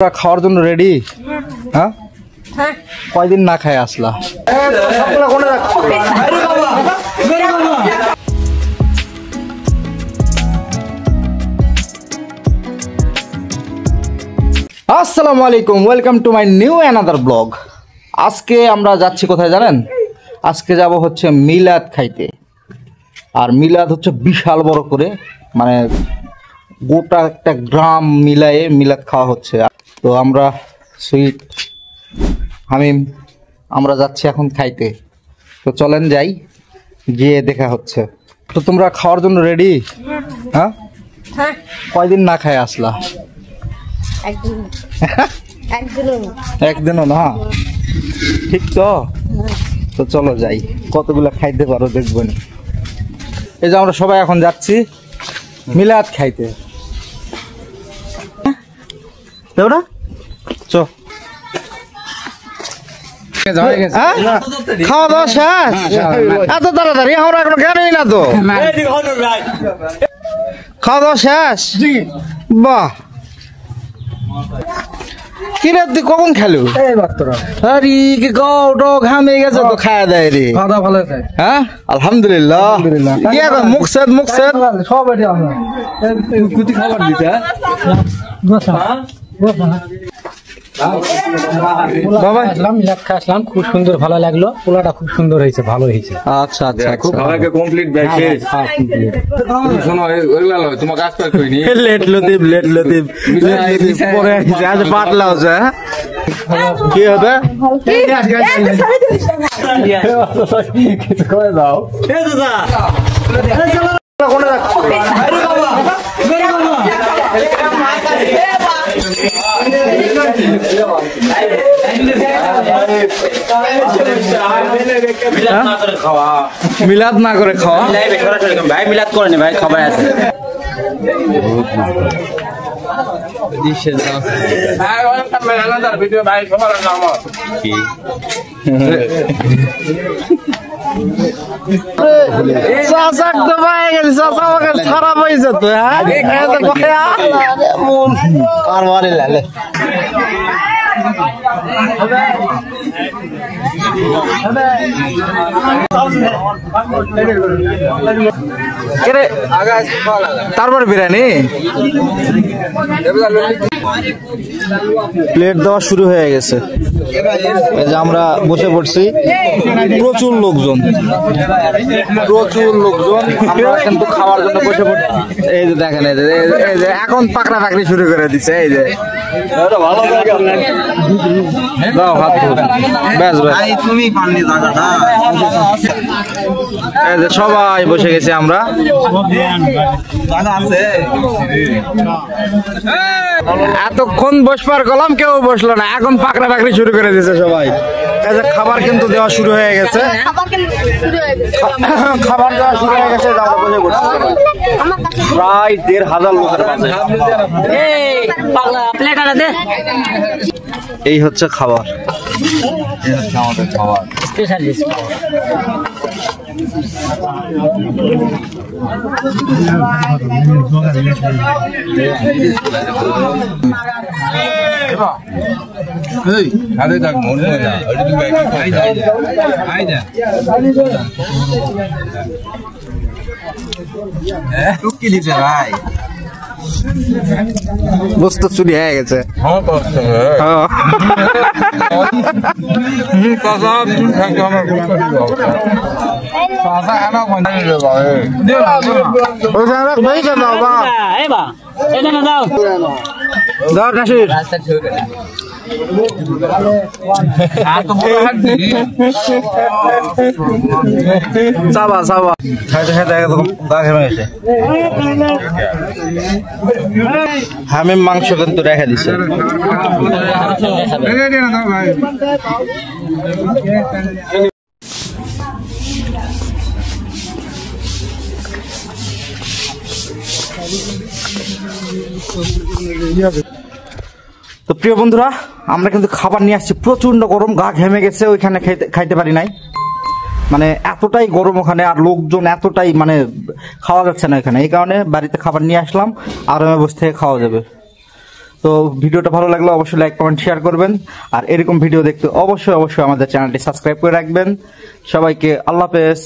খাওয়ার জন্য রেডি? হ্যাঁ, কয়দিন না খায় আসলা? আসসালামু আলাইকুম, welcome to my new another blog. আজকে আমরা যাচ্ছি কোথায় জানেন? আজকে যাব হচ্ছে মিলাদ খাইতে। আর মিলাদ হচ্ছে বিশাল বড় করে, মানে গোটা একটা গ্রাম মিলায়ে মিলাদ খাওয়া হচ্ছে। তো আমরা সুইট হামিম আমরা যাচ্ছি এখন খাইতে। তো চলেন যাই, গিয়ে দেখা হচ্ছে। তো তোমরা খাওয়ার জন্য রেডি? হ্যাঁ, কয়দিন না খায় আসলা? একদিনও না, ঠিক তো? তো চলো যাই, কতগুলো খাইতে পারো দেখবো না। এই যে আমরা সবাই এখন যাচ্ছি মিলাদ খাইতে। দেবরা চ, খাওয়া দাওয়া শেষ? এত তাড়াতাড়ি? আমরা এখন কেনই না তো। খাওয়া দাওয়া শেষ? বাহ, কিরে তুই কখন খেলো? ঘামে গেছে তো, খাওয়া দেয় রে। হ্যাঁ, আলহামদুলিল্লাহ। মুখ সেদ মুখ সেদ সব খাবার দিতে। খুব সুন্দর, ভালো লাগলো। পোলাটা খুব সুন্দর হয়েছে, ভালো হয়েছে। আচ্ছা আচ্ছা, খুব কমপ্লিট ব্যাগ শেষ। শোনো, তোমার কাজ পার করিনি। লেট লতিফ পরে আজ পাতলা হচ্ছে। কি হবে? কিছু করে দাও। মিলাদ না করে খাওয়া ভাই, মিলাদ করেনি ভাই, খাবার আছে। খারাপ হয়েছে তো। তারপর বিরিয়ানি প্লেট দেওয়া শুরু হয়ে গেছে। এই যে আমরা বসে পড়ছি, প্রচুর লোকজন আমরা কিন্তু খাওয়ার জন্য বসে পড়ছি। এই যে দেখেন, এই যে এখন পাকড়া পাকড়ি শুরু করে দিচ্ছে। এই যে ভালো দাও হাত, ব্যাস ব্যাস। এই যে সবাই বসে গেছি আমরা। এতক্ষণ বসবার গেলাম, কেউ বসলো না, এখন পাকড়া পাকড়ি শুরু করে দিয়েছে সবাই। এই যে খাবার কিন্তু দেওয়া শুরু হয়ে গেছে, খাবার দেওয়া শুরু হয়ে গেছে। প্রায় ১,৫০০ লোকের মাঝে এই হচ্ছে খাবার। আমাদের খাবার ভাই, বস্তু চুরি হয়ে গেছে। চাবা চাবা খাইতে খাইতে একদম গা ঘেমে গেছে। হামিম মাংস কিন্তু রেখে দিছে। তো প্রিয় বন্ধুরা, আমরা কিন্তু খাবার নিয়ে আসছি। প্রচন্ড গরম, গা ঘেমে গেছে, ওইখানে খাইতে পারি নাই। মানে এতটাই গরম ওখানে, আর লোকজন এতটাই, মানে খাওয়া যাচ্ছে না এখানে। এই কারণে বাড়িতে খাবার নিয়ে আসলাম, আরামে বসে থেকে খাওয়া যাবে। তো ভিডিওটা ভালো লাগলে অবশ্যই লাইক কমেন্ট শেয়ার করবেন, আর এরকম ভিডিও দেখতে অবশ্যই আমাদের চ্যানেলটি সাবস্ক্রাইব করে রাখবেন। সবাইকে আল্লাহ হাফেজ।